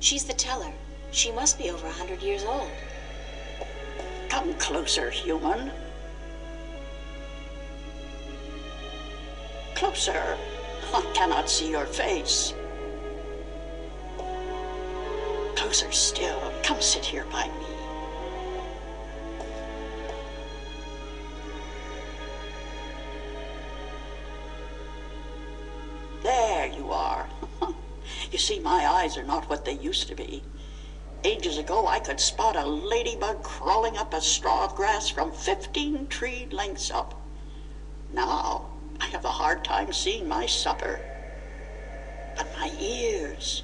She's the teller. She must be over 100 years old. Come closer, human. Closer. I cannot see your face. Closer still. Come sit here by me. There you are. You see, my eyes are not what they used to be. Ages ago, I could spot a ladybug crawling up a straw of grass from 15 tree lengths up. Now, I have a hard time seeing my supper. But my ears,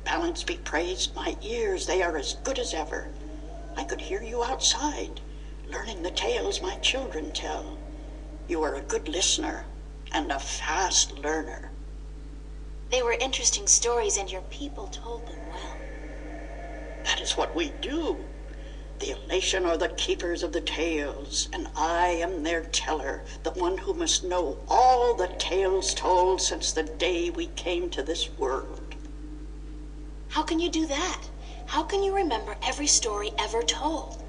balance be praised, my ears, they are as good as ever. I could hear you outside, learning the tales my children tell. You are a good listener and a fast learner. They were interesting stories, and your people told them well. That is what we do. The elation are the keepers of the tales, and I am their teller, the one who must know all the tales told since the day we came to this world. How can you do that? How can you remember every story ever told?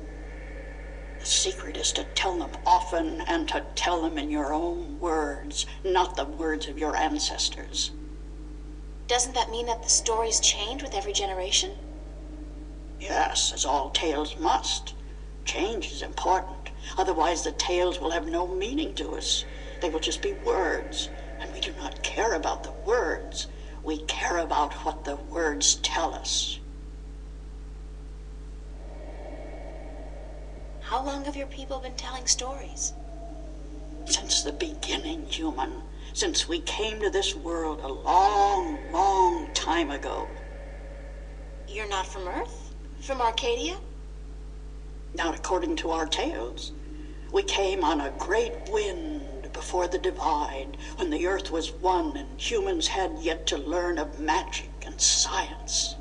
The secret is to tell them often and to tell them in your own words, not the words of your ancestors. Doesn't that mean that the stories change with every generation? Yes, as all tales must. Change is important. Otherwise, the tales will have no meaning to us. They will just be words, and we do not care about the words. We care about what the words tell us. How long have your people been telling stories? Since the beginning, human. Since we came to this world a long, long time ago. You're not from Earth? From Arcadia? Not according to our tales. We came on a great wind before the divide, when the earth was one and humans had yet to learn of magic and science.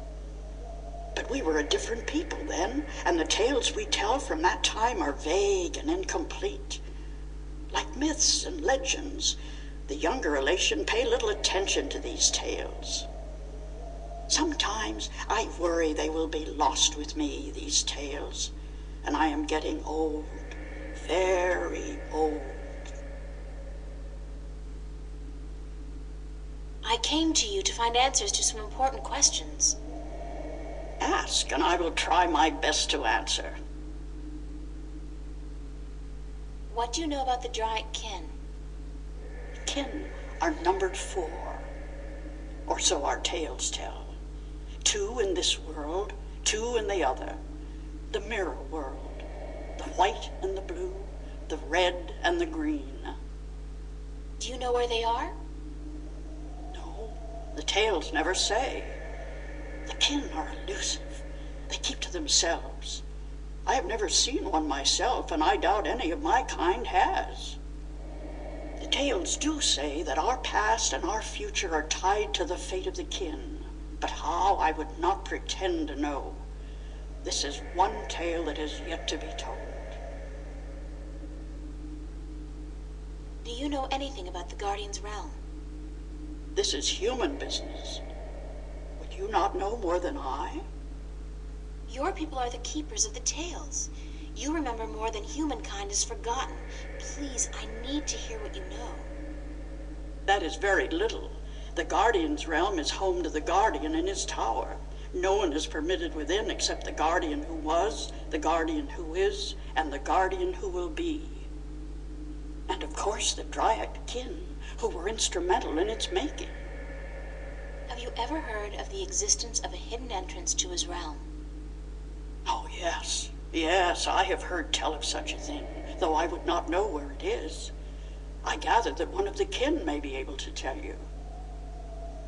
But we were a different people then, and the tales we tell from that time are vague and incomplete. Like myths and legends, the younger elation pay little attention to these tales. Sometimes I worry they will be lost with me, these tales, and I am getting old, very old. I came to you to find answers to some important questions. Ask, and I will try my best to answer. What do you know about the giant kin? Kin are numbered 4, or so our tales tell. 2 in this world, 2 in the other. The mirror world, the white and the blue, the red and the green. Do you know where they are? No, the tales never say. The kin are elusive. They keep to themselves. I have never seen one myself, and I doubt any of my kind has. The tales do say that our past and our future are tied to the fate of the kin, but how I would not pretend to know. This is one tale that is yet to be told. Do you know anything about the Guardian's realm? This is human business. Would you not know more than I? Your people are the keepers of the tales. You remember more than humankind has forgotten. Please, I need to hear what you know. That is very little. The Guardian's realm is home to the Guardian in his tower. No one is permitted within except the Guardian who was, the Guardian who is, and the Guardian who will be. And of course the Dryad kin, who were instrumental in its making. Have you ever heard of the existence of a hidden entrance to his realm? Oh, yes. Yes, I have heard tell of such a thing, though I would not know where it is. I gather that one of the kin may be able to tell you.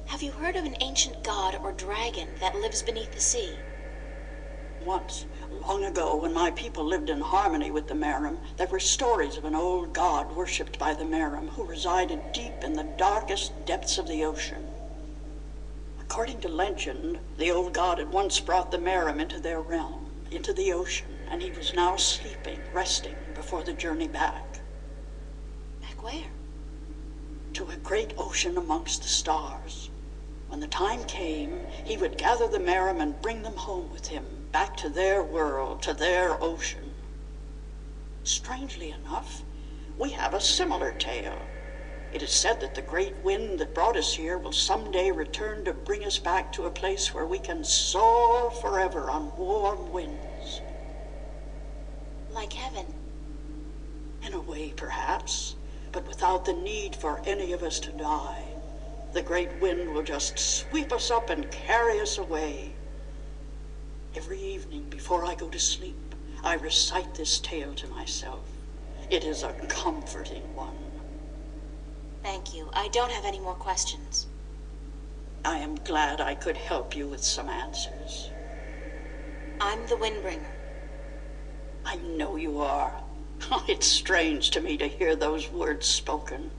Have you heard of an ancient god or dragon that lives beneath the sea? Once, long ago, when my people lived in harmony with the Merim, there were stories of an old god worshipped by the Merim who resided deep in the darkest depths of the ocean. According to legend, the old god had once brought the Merim into their realm, into the ocean, and he was now sleeping, resting before the journey back. Back where? To a great ocean amongst the stars. When the time came, he would gather the Merim and bring them home with him, back to their world, to their ocean. Strangely enough, we have a similar tale. It is said that the great wind that brought us here will someday return to bring us back to a place where we can soar forever on warm winds. Like heaven. In a way, perhaps, but without the need for any of us to die. The great wind will just sweep us up and carry us away. Every evening before I go to sleep, I recite this tale to myself. It is a comforting one. Thank you. I don't have any more questions. I am glad I could help you with some answers. I'm the Windbringer. I know you are. It's strange to me to hear those words spoken.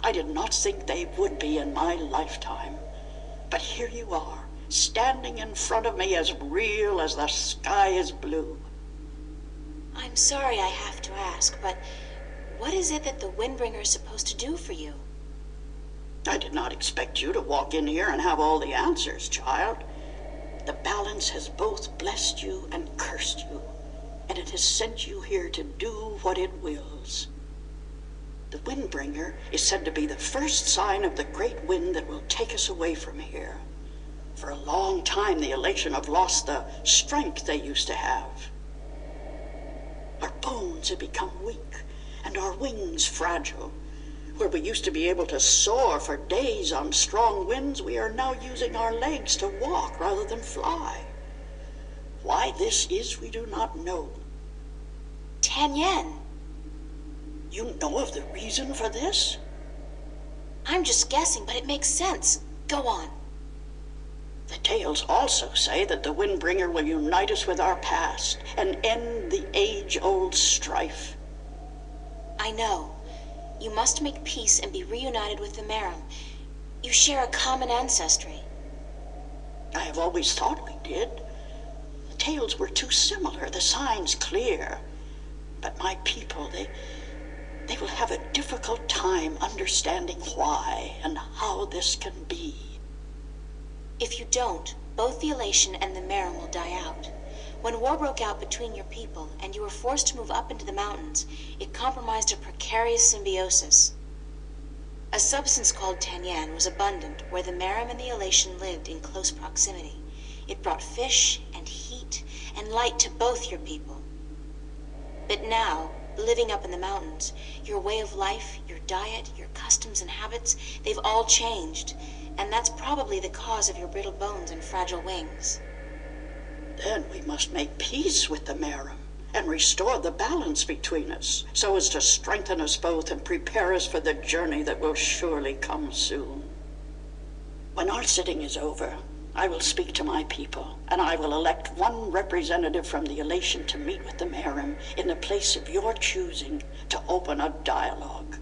I did not think they would be in my lifetime. But here you are, standing in front of me as real as the sky is blue. I'm sorry I have to ask, but what is it that the Windbringer is supposed to do for you? I did not expect you to walk in here and have all the answers, child. The balance has both blessed you and cursed you, and it has sent you here to do what it wills. The Windbringer is said to be the first sign of the great wind that will take us away from here. For a long time, the Elation have lost the strength they used to have. Our bones have become weak, and our wings fragile. Where we used to be able to soar for days on strong winds, we are now using our legs to walk rather than fly. Why this is, we do not know. 10 yen. You know of the reason for this? I'm just guessing, but it makes sense. Go on. The tales also say that the Windbringer will unite us with our past and end the age-old strife. I know. You must make peace and be reunited with the Merim. You share a common ancestry. I have always thought we did. The tales were too similar, the signs clear. But my people, they will have a difficult time understanding why and how this can be. If you don't, both the Elation and the Merim will die out. When war broke out between your people and you were forced to move up into the mountains, it compromised a precarious symbiosis. A substance called Tanyan was abundant where the Merim and the Elation lived in close proximity. It brought fish and heat and light to both your people. But now, living up in the mountains, your way of life, your diet, your customs and habits, they've all changed, and that's probably the cause of your brittle bones and fragile wings. Then we must make peace with the Merim and restore the balance between us, so as to strengthen us both and prepare us for the journey that will surely come soon. When our sitting is over, I will speak to my people, and I will elect one representative from the Elation to meet with the Merim in the place of your choosing to open a dialogue.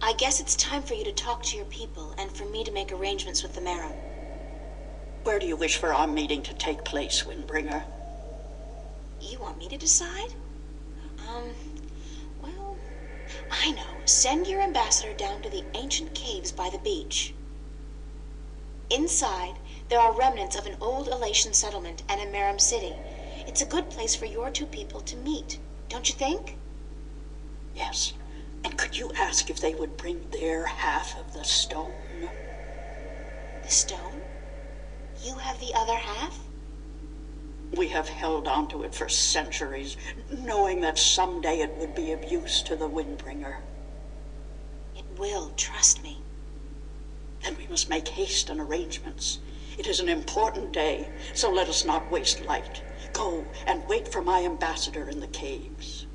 I guess it's time for you to talk to your people and for me to make arrangements with the Merim. Where do you wish for our meeting to take place, Windbringer? You want me to decide? Well, I know. Send your ambassador down to the ancient caves by the beach. Inside, there are remnants of an old Elation settlement and a Merim city. It's a good place for your two people to meet, don't you think? Yes. And could you ask if they would bring their half of the stone? The stone? You have the other half? We have held on to it for centuries, knowing that someday it would be of use to the Windbringer. It will, trust me. Then we must make haste and arrangements. It is an important day, so let us not waste light. Go and wait for my ambassador in the caves.